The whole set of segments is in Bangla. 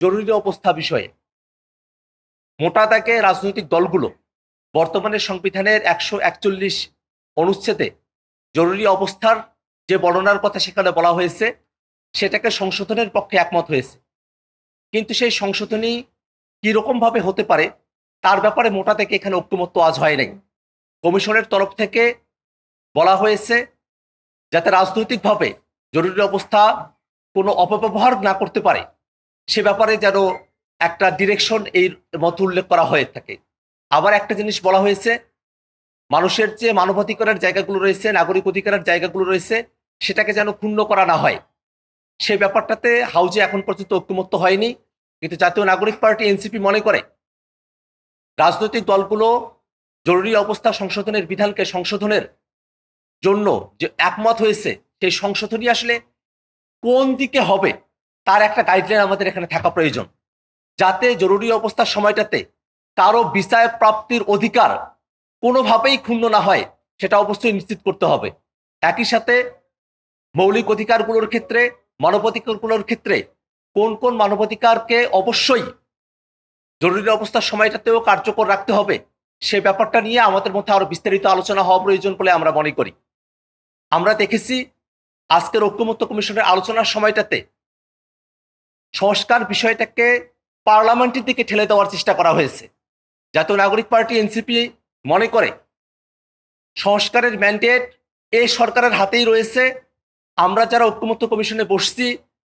জরুরি অবস্থা বিষয়ে মোটা দাগে রাজনৈতিক দলগুলো বর্তমানে সংবিধানের 141 অনুচ্ছেদে জরুরি অবস্থার যে বর্ণনার কথা সেখানে বলা হয়েছে সেটাকে সংশোধনের পক্ষে একমত হয়েছে। কিন্তু সেই সংশোধনী কিরকম ভাবে হতে পারে তার ব্যাপারে মোটা থেকে এখানে ঐক্যমত্য আজ হয় নাই। কমিশনের তরফ থেকে বলা হয়েছে যাতে রাজনৈতিকভাবে জরুরি অবস্থা কোনো অপব্যবহার না করতে পারে সে ব্যাপারে যেন একটা ডিরেকশন এই মত উল্লেখ করা হয়ে থাকে। আবার একটা জিনিস বলা হয়েছে, মানুষের যে মানবাধিকারের জায়গাগুলো রয়েছে, নাগরিক অধিকারের জায়গাগুলো রয়েছে, সেটাকে যেন ক্ষুণ্ণ করা না হয়। সেই ব্যাপারটাতে হাউজে এখন পর্যন্ত ঐক্যমত্য হয়নি। কিন্তু জাতীয় নাগরিক পার্টি এনসিপি মনে করে রাজনৈতিক দলগুলো জরুরি অবস্থা সংশোধনের বিধানকে সংশোধনের জন্য যে একমত হয়েছে সেই সংশোধনী আসলে কোন দিকে হবে তার একটা গাইডলাইন আমাদের এখানে থাকা প্রয়োজন, যাতে জরুরি অবস্থার সময়টাতে কারো বিচার প্রাপ্তির অধিকার কোনোভাবেই ক্ষুণ্ণ না হয় সেটা অবশ্যই নিশ্চিত করতে হবে। একই সাথে মৌলিক অধিকারগুলোর ক্ষেত্রে, মানবাধিকারগুলোর ক্ষেত্রে কোন কোন মানবাধিকারকে অবশ্যই জরুরি অবস্থার সময়টাতেও কার্যকর রাখতে হবে সে ব্যাপারটা নিয়ে আমাদের মধ্যে আরো বিস্তারিত আলোচনা হওয়া প্রয়োজন বলে আমরা মনে করি। আমরা দেখেছি আজকের ঐক্যমত্য কমিশনের আলোচনার সময়টাতে সংস্কার বিষয়টাকে পার্লামেন্টের দিকে ঠেলে দেওয়ার চেষ্টা করা হয়েছে। জাতীয় নাগরিক পার্টি এনসিপি মনে করে সংস্কারের ম্যান্ডেট এই সরকারের হাতেই রয়েছে। আমরা যারা ঐক্যমত্য কমিশনে বসছি,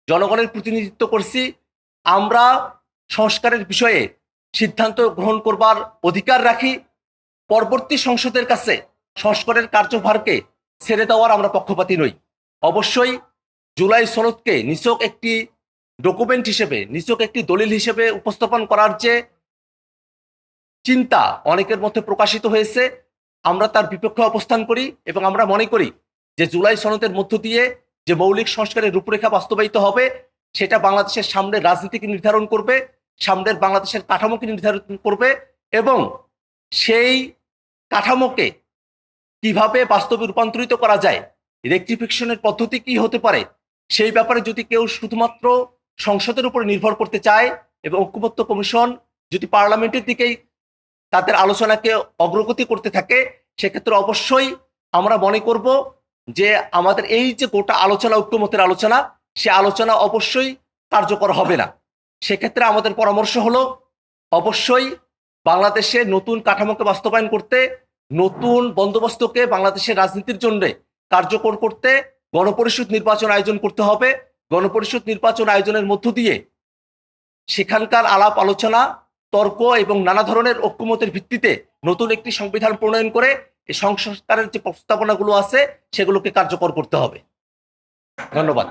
জনগণের প্রতিনিধিত্ব করছি, আমরা সংস্কারের বিষয়ে সিদ্ধান্ত গ্রহণ করবার অধিকার রাখি। পরবর্তী সংসদের কাছে সংস্কারের কার্যভারকে ছেড়ে দেওয়ার আমরা পক্ষপাতী নই। অবশ্যই জুলাই সনদকে নিছক একটি ডকুমেন্ট হিসেবে, নিছক একটি দলিল হিসেবে উপস্থাপন করার যে চিন্তা অনেকের মধ্যে প্রকাশিত হয়েছে, আমরা তার বিপক্ষে অবস্থান করি এবং আমরা মনে করি যে জুলাই সনদের মধ্য দিয়ে যে মৌলিক সংস্কারের রূপরেখা বাস্তবায়িত হবে সেটা বাংলাদেশের সামনের রাজনীতিকে নির্ধারণ করবে, সামনের বাংলাদেশের কাঠামোকে নির্ধারণ করবে এবং সেই কাঠামোকে কিভাবে বাস্তবে রূপান্তরিত করা যায়, রেকটিফিকেশনের পদ্ধতি কি হতে পারে সেই ব্যাপারে যদি কেউ শুধুমাত্র সংসদের উপর নির্ভর করতে চায় এবং ঐক্যমত্য কমিশন যদি পার্লামেন্টের দিকেই তাদের আলোচনাকে অগ্রগতি করতে থাকে সেক্ষেত্রে অবশ্যই আমরা মনে করব যে আমাদের এই যে গোটা আলোচনা, ঐক্যমতের আলোচনা, সে আলোচনা অবশ্যই কার্যকর হবে না। সেক্ষেত্রে আমাদের পরামর্শ হলো অবশ্যই বাংলাদেশে নতুন কাঠামোকে বাস্তবায়ন করতে, নতুন বন্দোবস্তকে বাংলাদেশের রাজনীতির জন্য কার্যকর করতে গণপরিষদ নির্বাচন আয়োজন করতে হবে। গণপরিষদ নির্বাচন আয়োজনের মধ্য দিয়ে সেখানকার আলাপ আলোচনা, তর্ক এবং নানা ধরনের ঐক্যমতের ভিত্তিতে নতুন একটি সংবিধান প্রণয়ন করে এই সংস্কারের যে প্রস্তাবনাগুলো আছে সেগুলোকে কার্যকর করতে হবে। ধন্যবাদ।